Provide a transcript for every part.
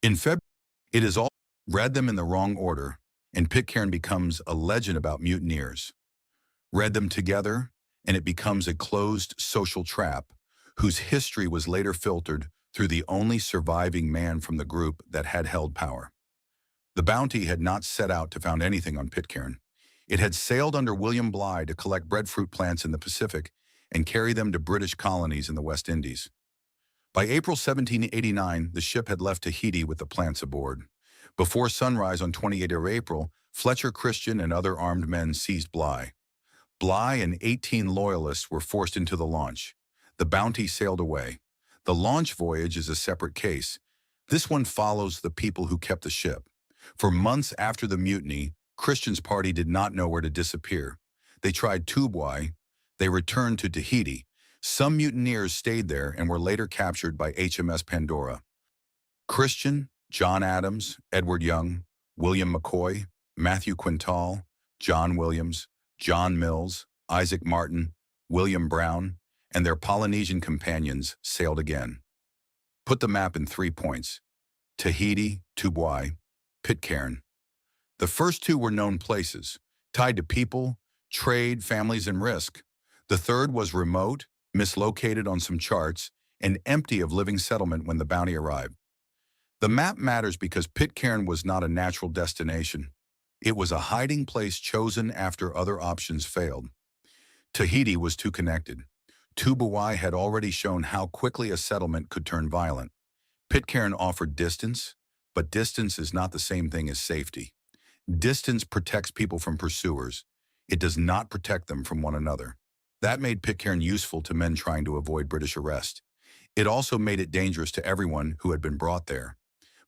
In February, it is all read them in the wrong order, and Pitcairn becomes a legend about mutineers. Read them together, and it becomes a closed social trap whose history was later filtered through the only surviving man from the group that had held power. The Bounty had not set out to found anything on Pitcairn. It had sailed under William Bligh to collect breadfruit plants in the Pacific and carry them to British colonies in the West Indies. By April 1789, the ship had left Tahiti with the plants aboard. Before sunrise on 28th of April, Fletcher Christian and other armed men seized Bligh. Bligh and 18 loyalists were forced into the launch. The Bounty sailed away. The launch voyage is a separate case. This one follows the people who kept the ship. For months after the mutiny, Christian's party did not know where to disappear. They tried Tubuai. They returned to Tahiti. Some mutineers stayed there and were later captured by HMS Pandora. Christian, John Adams, Edward Young, William McCoy, Matthew Quintal, John Williams, John Mills, Isaac Martin, William Brown, and their Polynesian companions sailed again. Put the map in 3 points: Tahiti, Tubuai, Pitcairn. The first two were known places, tied to people, trade, families, and risk. The third was remote, mislocated on some charts, and empty of living settlement when the Bounty arrived. The map matters because Pitcairn was not a natural destination. It was a hiding place chosen after other options failed. Tahiti was too connected. Tubuai had already shown how quickly a settlement could turn violent. Pitcairn offered distance, but distance is not the same thing as safety. Distance protects people from pursuers. It does not protect them from one another. That made Pitcairn useful to men trying to avoid British arrest. It also made it dangerous to everyone who had been brought there.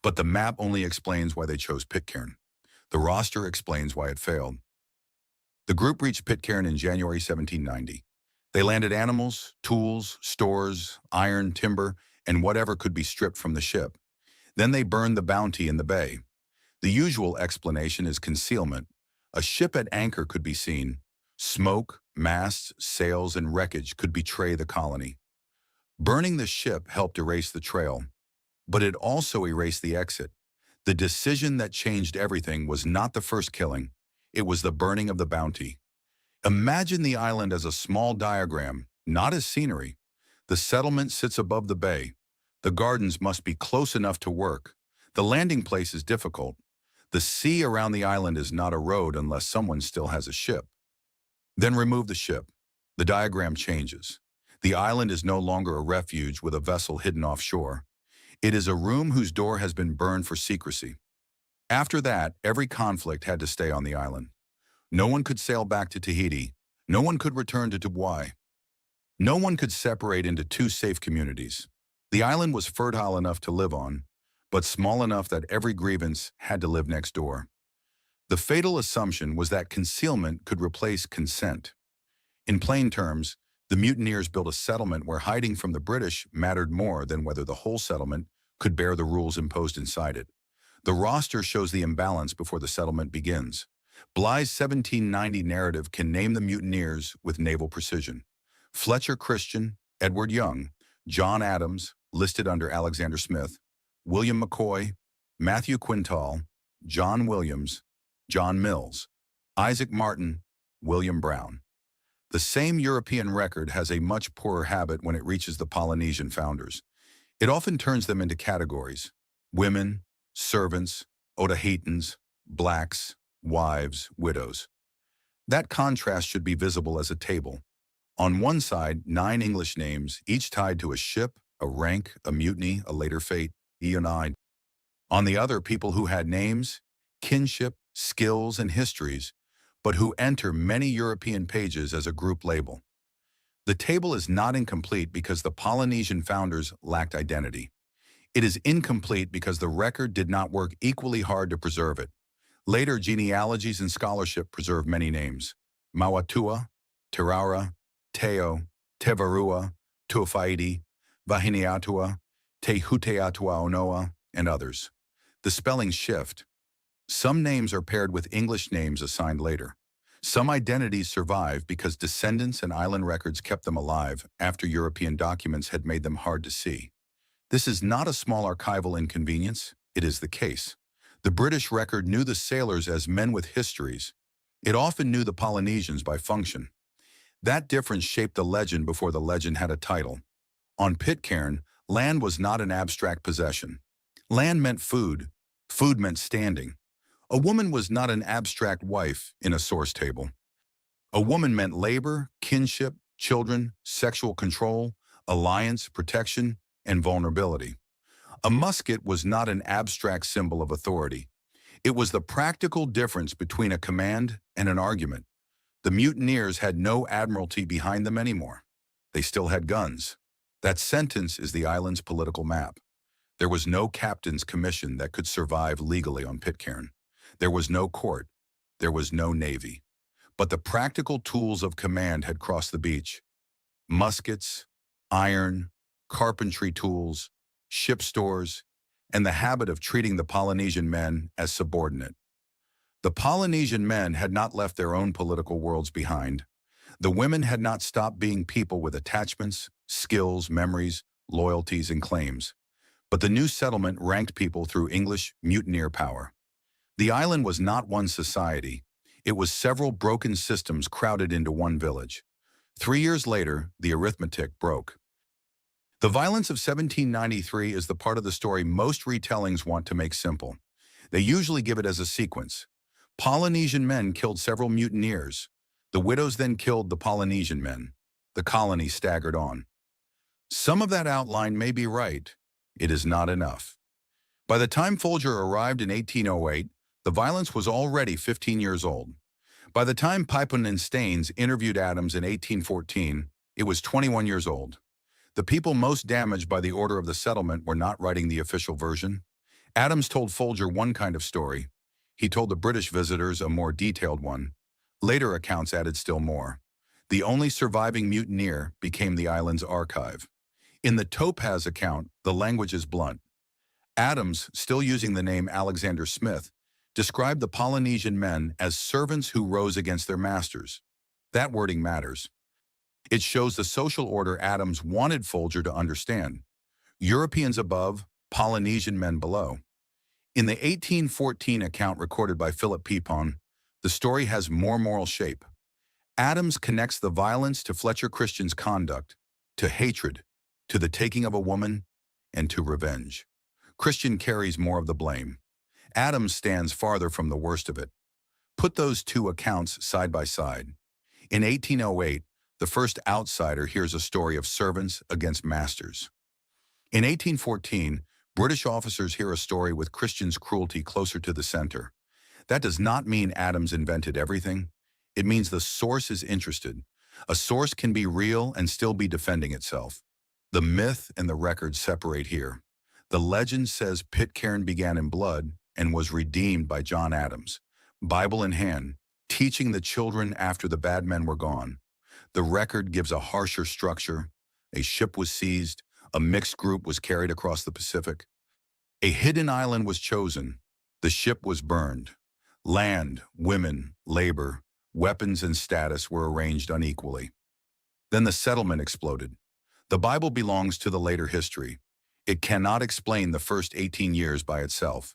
But the map only explains why they chose Pitcairn. The roster explains why it failed. The group reached Pitcairn in January 1790. They landed animals, tools, stores, iron, timber, and whatever could be stripped from the ship. Then they burned the Bounty in the bay. The usual explanation is concealment. A ship at anchor could be seen. Smoke, masts, sails, and wreckage could betray the colony. Burning the ship helped erase the trail, but it also erased the exit. The decision that changed everything was not the first killing. It was the burning of the Bounty. Imagine the island as a small diagram, not as scenery. The settlement sits above the bay. The gardens must be close enough to work. The landing place is difficult. The sea around the island is not a road unless someone still has a ship. Then remove the ship. The diagram changes. The island is no longer a refuge with a vessel hidden offshore. It is a room whose door has been burned for secrecy. After that, every conflict had to stay on the island. No one could sail back to Tahiti. No one could return to Tubuai. No one could separate into two safe communities. The island was fertile enough to live on, but small enough that every grievance had to live next door. The fatal assumption was that concealment could replace consent. In plain terms, the mutineers built a settlement where hiding from the British mattered more than whether the whole settlement could bear the rules imposed inside it. The roster shows the imbalance before the settlement begins. Bligh's 1790 narrative can name the mutineers with naval precision. Fletcher Christian, Edward Young, John Adams, listed under Alexander Smith, William McCoy, Matthew Quintal, John Williams, John Mills, Isaac Martin, William Brown. The same European record has a much poorer habit when it reaches the Polynesian founders. It often turns them into categories: women, servants, Otahitans, blacks, wives, widows. That contrast should be visible as a table. On one side, 9 English names, each tied to a ship, a rank, a mutiny, a later fate, Eonide. On the other, people who had names, kinship, skills, and histories, but who enter many European pages as a group label. The table is not incomplete because the Polynesian founders lacked identity. It is incomplete because the record did not work equally hard to preserve it. Later genealogies and scholarship preserve many names: Mauatua, Teraura, Teo, Tevarua, Tuafaiti, Vahiniatua, Tehuteatuaonoa, and others. The spellings shift. Some names are paired with English names assigned later. Some identities survive because descendants and island records kept them alive after European documents had made them hard to see. This is not a small archival inconvenience. it is the case. The British record knew the sailors as men with histories. It often knew the Polynesians by function. That difference shaped the legend before the legend had a title. On Pitcairn, land was not an abstract possession. Land meant food. Food meant standing. A woman was not an abstract wife in a source table. A woman meant labor, kinship, children, sexual control, alliance, protection, and vulnerability. A musket was not an abstract symbol of authority. It was the practical difference between a command and an argument. The mutineers had no admiralty behind them anymore. They still had guns. That sentence is the island's political map. There was no captain's commission that could survive legally on Pitcairn. There was no court. There was no navy. But the practical tools of command had crossed the beach. Muskets, iron, carpentry tools, ship stores, and the habit of treating the Polynesian men as subordinate. The Polynesian men had not left their own political worlds behind. The women had not stopped being people with attachments, skills, memories, loyalties, and claims. But the new settlement ranked people through English mutineer power. The island was not one society. It was several broken systems crowded into one village. 3 years later, the arithmetic broke. The violence of 1793 is the part of the story most retellings want to make simple. They usually give it as a sequence. Polynesian men killed several mutineers. The widows then killed the Polynesian men. The colony staggered on. Some of that outline may be right. It is not enough. By the time Folger arrived in 1808, the violence was already 15 years old. By the time Pipon and Staines interviewed Adams in 1814, it was 21 years old. The people most damaged by the order of the settlement were not writing the official version. Adams told Folger one kind of story. He told the British visitors a more detailed one. Later accounts added still more. The only surviving mutineer became the island's archive. In the Topaz account, the language is blunt. Adams, still using the name Alexander Smith, described the Polynesian men as servants who rose against their masters. That wording matters. It shows the social order Adams wanted Folger to understand. Europeans above, Polynesian men below. In the 1814 account recorded by Philip Pipon, the story has more moral shape. Adams connects the violence to Fletcher Christian's conduct, to hatred, to the taking of a woman, and to revenge. Christian carries more of the blame. Adams stands farther from the worst of it. Put those two accounts side by side. In 1808, the first outsider hears a story of servants against masters. In 1814, British officers hear a story with Christian's cruelty closer to the center. That does not mean Adams invented everything. It means the source is interested. A source can be real and still be defending itself. The myth and the record separate here. The legend says Pitcairn began in blood and was redeemed by John Adams, Bible in hand, teaching the children after the bad men were gone. The record gives a harsher structure. A ship was seized. A mixed group was carried across the Pacific. A hidden island was chosen. The ship was burned. Land, women, labor, weapons, and status were arranged unequally. Then the settlement exploded. The Bible belongs to the later history. It cannot explain the first 18 years by itself.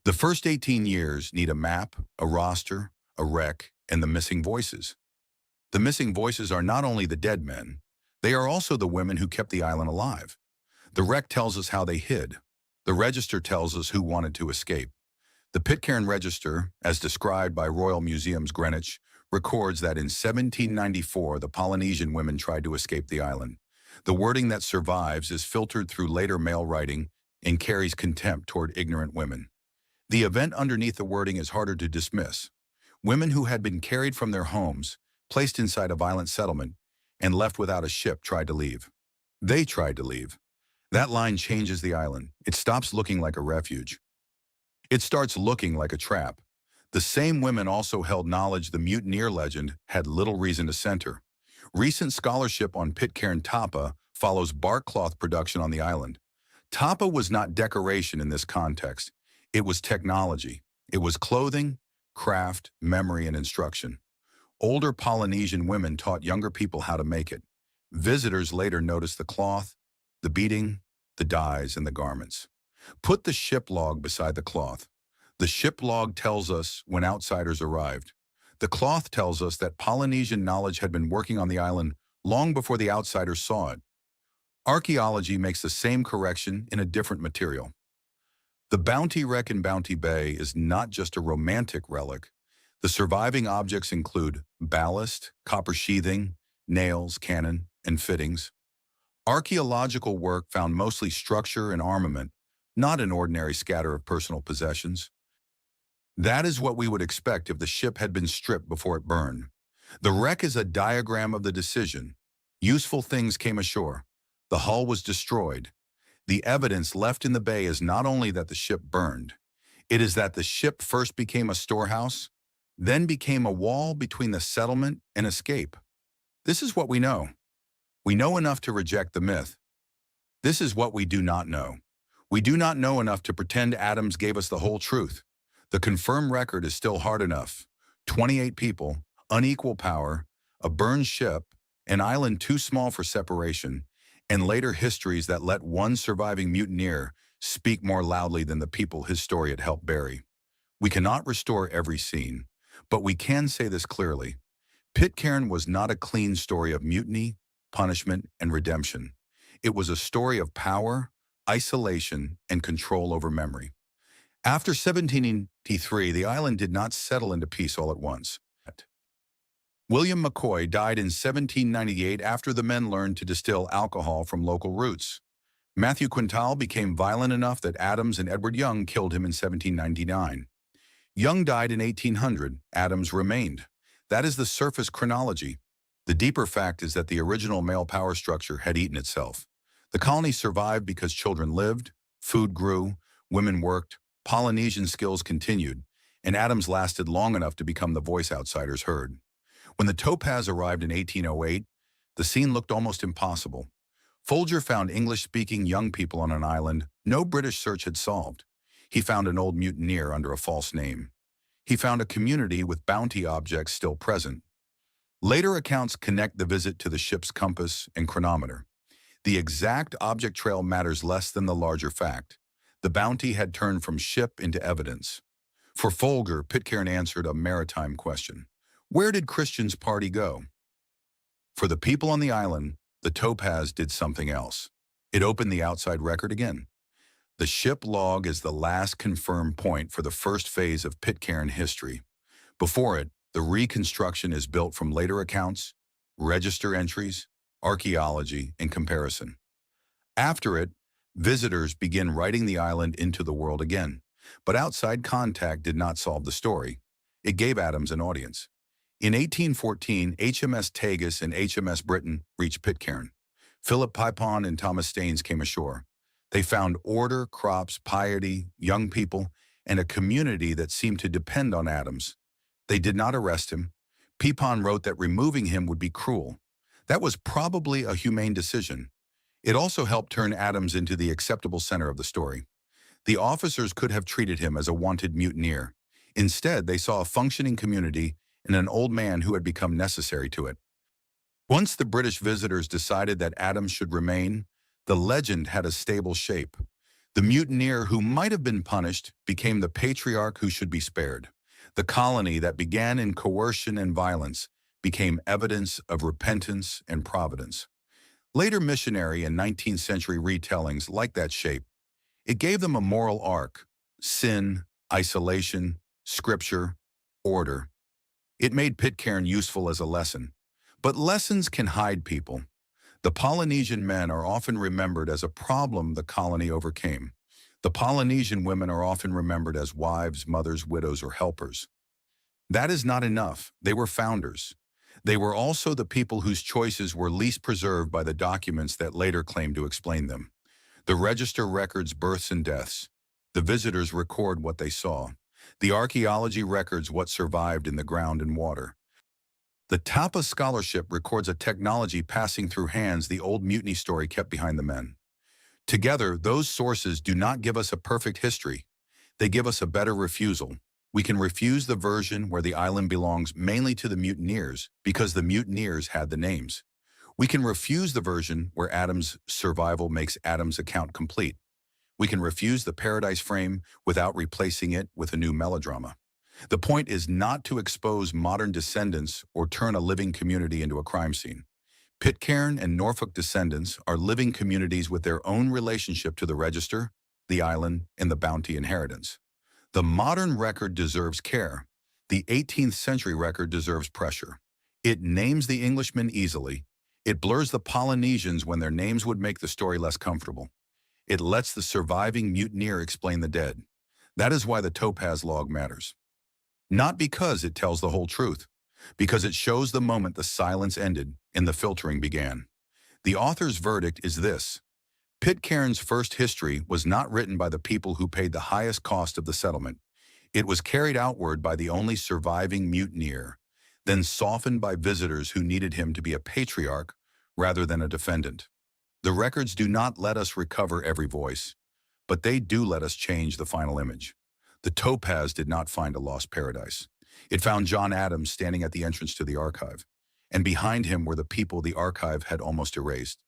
The first 18 years need a map, a roster, a wreck, and the missing voices. The missing voices are not only the dead men, they are also the women who kept the island alive. The wreck tells us how they hid. The register tells us who wanted to escape. The Pitcairn Register, as described by Royal Museums Greenwich, records that in 1794 the Polynesian women tried to escape the island. The wording that survives is filtered through later male writing and carries contempt toward ignorant women. The event underneath the wording is harder to dismiss. Women who had been carried from their homes, placed inside a violent settlement, and left without a ship tried to leave. They tried to leave. That line changes the island. It stops looking like a refuge. It starts looking like a trap. The same women also held knowledge the mutineer legend had little reason to center. Recent scholarship on Pitcairn tapa follows bark cloth production on the island. Tapa was not decoration in this context. It was technology. It was clothing, craft, memory, and instruction. Older Polynesian women taught younger people how to make it. Visitors later noticed the cloth, the beading, the dyes, and the garments. Put the ship log beside the cloth. The ship log tells us when outsiders arrived. The cloth tells us that Polynesian knowledge had been working on the island long before the outsiders saw it. Archaeology makes the same correction in a different material. The Bounty wreck in Bounty Bay is not just a romantic relic. The surviving objects include ballast, copper sheathing, nails, cannon, and fittings. Archaeological work found mostly structure and armament, not an ordinary scatter of personal possessions. That is what we would expect if the ship had been stripped before it burned. The wreck is a diagram of the decision. Useful things came ashore. The hull was destroyed. The evidence left in the bay is not only that the ship burned, it is that the ship first became a storehouse, then became a wall between the settlement and escape. This is what we know. We know enough to reject the myth. This is what we do not know. We do not know enough to pretend Adams gave us the whole truth. The confirmed record is still hard enough. 28 people, unequal power, a burned ship, an island too small for separation, and later histories that let one surviving mutineer speak more loudly than the people his story had helped bury. We cannot restore every scene, but we can say this clearly. Pitcairn was not a clean story of mutiny, punishment, and redemption. It was a story of power, isolation, and control over memory. After 1783, the island did not settle into peace all at once. William McCoy died in 1798 after the men learned to distill alcohol from local roots. Matthew Quintal became violent enough that Adams and Edward Young killed him in 1799. Young died in 1800. Adams remained. That is the surface chronology. The deeper fact is that the original male power structure had eaten itself. The colony survived because children lived, food grew, women worked, Polynesian skills continued, and Adams lasted long enough to become the voice outsiders heard. When the Topaz arrived in 1808, the scene looked almost impossible. Folger found English-speaking young people on an island no British search had solved. He found an old mutineer under a false name. He found a community with bounty objects still present. Later accounts connect the visit to the ship's compass and chronometer. The exact object trail matters less than the larger fact. The bounty had turned from ship into evidence. For Folger, Pitcairn answered a maritime question. Where did Christian's party go? For the people on the island, the Topaz did something else. It opened the outside record again. The ship log is the last confirmed point for the first phase of Pitcairn history. Before it, the reconstruction is built from later accounts, register entries, archaeology, and comparison. After it, visitors begin writing the island into the world again. But outside contact did not solve the story. It gave Adams an audience. In 1814, HMS Tagus and HMS Britain reached Pitcairn. Philip Pipon and Thomas Staines came ashore. They found order, crops, piety, young people, and a community that seemed to depend on Adams. They did not arrest him. Pipon wrote that removing him would be cruel. That was probably a humane decision. It also helped turn Adams into the acceptable center of the story. The officers could have treated him as a wanted mutineer. Instead, they saw a functioning community and an old man who had become necessary to it. Once the British visitors decided that Adams should remain, the legend had a stable shape. The mutineer who might have been punished became the patriarch who should be spared. The colony that began in coercion and violence became evidence of repentance and providence. Later missionary and 19th century retellings like that shape. It gave them a moral arc: sin, isolation, scripture, order. It made Pitcairn useful as a lesson. But lessons can hide people. The Polynesian men are often remembered as a problem the colony overcame. The Polynesian women are often remembered as wives, mothers, widows, or helpers. That is not enough. They were founders. They were also the people whose choices were least preserved by the documents that later claimed to explain them. The register records births and deaths. The visitors record what they saw. The archaeology records what survived in the ground and water. The Topaz scholarship records a technology passing through hands the old mutiny story kept behind the men. Together, those sources do not give us a perfect history. They give us a better refusal. We can refuse the version where the island belongs mainly to the mutineers because the mutineers had the names. We can refuse the version where Adams' survival makes Adams' account complete. We can refuse the paradise frame without replacing it with a new melodrama. The point is not to expose modern descendants or turn a living community into a crime scene. Pitcairn and Norfolk descendants are living communities with their own relationship to the register, the island, and the bounty inheritance. The modern record deserves care. The 18th century record deserves pressure. It names the Englishmen easily. It blurs the Polynesians when their names would make the story less comfortable. It lets the surviving mutineer explain the dead. That is why the Topaz log matters. Not because it tells the whole truth, because it shows the moment the silence ended and the filtering began. The author's verdict is this: Pitcairn's first history was not written by the people who paid the highest cost of the settlement. It was carried outward by the only surviving mutineer, then softened by visitors who needed him to be a patriarch rather than a defendant. The records do not let us recover every voice, but they do let us change the final image. The Topaz did not find a lost paradise. It found John Adams standing at the entrance to the archive, and behind him were the people the archive had almost erased.